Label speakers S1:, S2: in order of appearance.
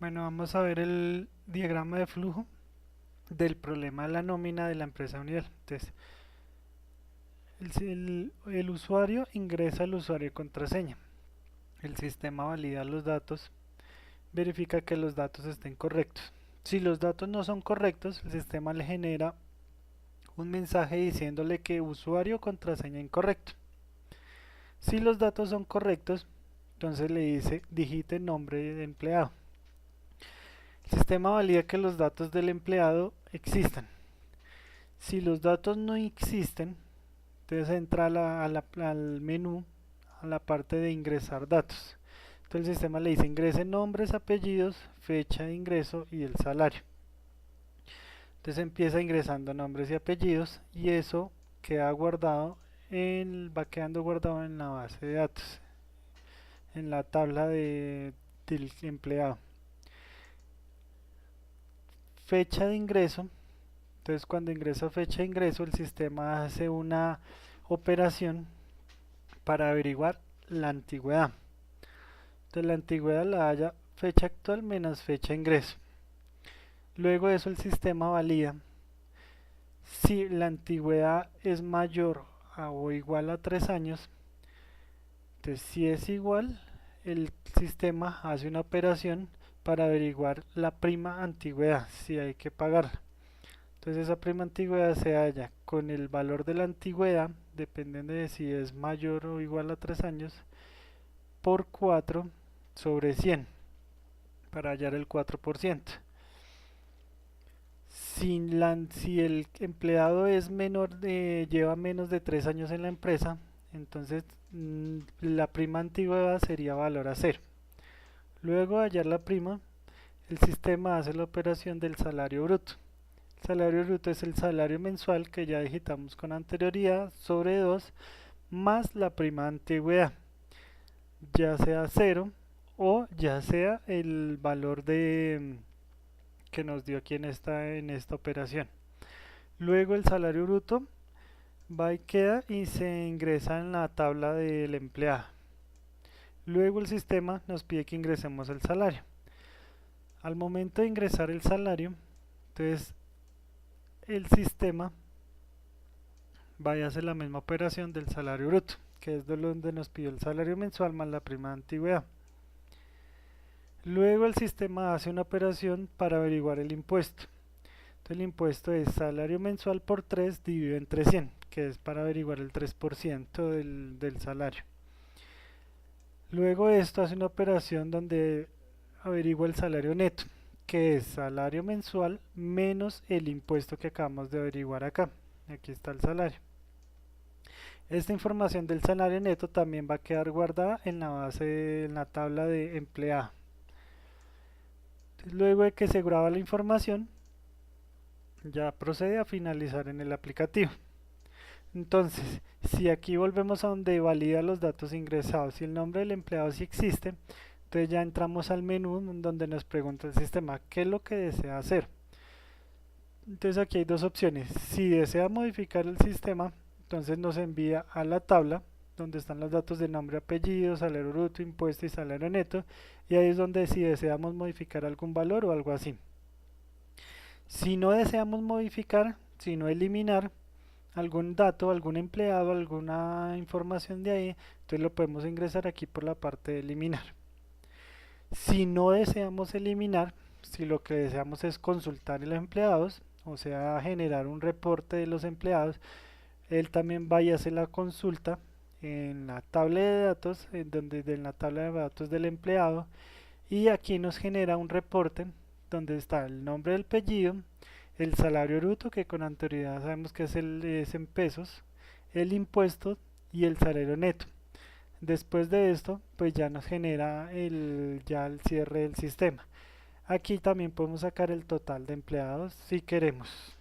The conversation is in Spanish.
S1: Bueno, vamos a ver el diagrama de flujo del problema de la nómina de la empresa Univel. Entonces, el usuario ingresa el usuario y contraseña. El sistema valida los datos, verifica que los datos estén correctos. Si los datos no son correctos, el sistema le genera un mensaje diciéndole que usuario o contraseña incorrecto. Si los datos son correctos, entonces le dice digite nombre de empleado. El sistema valida que los datos del empleado existan. Si los datos no existen, entonces entra al menú, a la parte de ingresar datos. Entonces el sistema le dice ingrese nombres, apellidos, fecha de ingreso y el salario. Entonces empieza ingresando nombres y apellidos y eso queda guardado va quedando guardado en la base de datos, en la tabla del empleado. Fecha de ingreso. Entonces cuando ingresa fecha de ingreso el sistema hace una operación para averiguar la antigüedad. Entonces la antigüedad la haya fecha actual menos fecha de ingreso. Luego de eso el sistema valida si la antigüedad es mayor o igual a 3 años. Entonces si es igual, el sistema hace una operación para averiguar la prima antigüedad, si hay que pagarla. Entonces esa prima antigüedad se halla con el valor de la antigüedad, dependiendo de si es mayor o igual a 3 años, por 4 sobre 100 para hallar el 4%. Si el empleado es lleva menos de 3 años en la empresa, entonces la prima antigüedad sería valor a cero. Luego de hallar la prima, el sistema hace la operación del salario bruto. El salario bruto es el salario mensual que ya digitamos con anterioridad sobre 2 más la prima antigüedad, ya sea cero o ya sea el valor que nos dio aquí en esta operación. Luego el salario bruto va y queda y se ingresa en la tabla del empleado. Luego el sistema nos pide que ingresemos el salario. Al momento de ingresar el salario, entonces el sistema va a hacer la misma operación del salario bruto, que es donde nos pidió el salario mensual más la prima de antigüedad. Luego el sistema hace una operación para averiguar el impuesto. Entonces el impuesto es salario mensual por 3 dividido entre 100, que es para averiguar el 3% del salario. Luego esto hace una operación donde averigua el salario neto, que es salario mensual menos el impuesto que acabamos de averiguar acá. Aquí está el salario. Esta información del salario neto también va a quedar guardada en la base, en la tabla de empleado. Luego de que se graba la información, ya procede a finalizar en el aplicativo. Entonces, si aquí volvemos a donde valida los datos ingresados y el nombre del empleado si existe, entonces ya entramos al menú donde nos pregunta el sistema qué es lo que desea hacer. Entonces aquí hay dos opciones. Si desea modificar el sistema, entonces nos envía a la tabla donde están los datos de nombre, apellido, salario bruto, impuesto y salario neto, y ahí es donde si deseamos modificar algún valor o algo así. Si no deseamos modificar, sino eliminar algún dato, algún empleado, alguna información de ahí, entonces lo podemos ingresar aquí por la parte de eliminar. Si no deseamos eliminar, si lo que deseamos es consultar a los empleados, o sea, generar un reporte de los empleados, él también vaya a hacer la consulta en la tabla de datos, en la tabla de datos del empleado, y aquí nos genera un reporte donde está el nombre del apellido, el salario bruto, que con anterioridad sabemos que es en pesos, el impuesto y el salario neto. Después de esto, pues ya nos genera ya el cierre del sistema. Aquí también podemos sacar el total de empleados si queremos.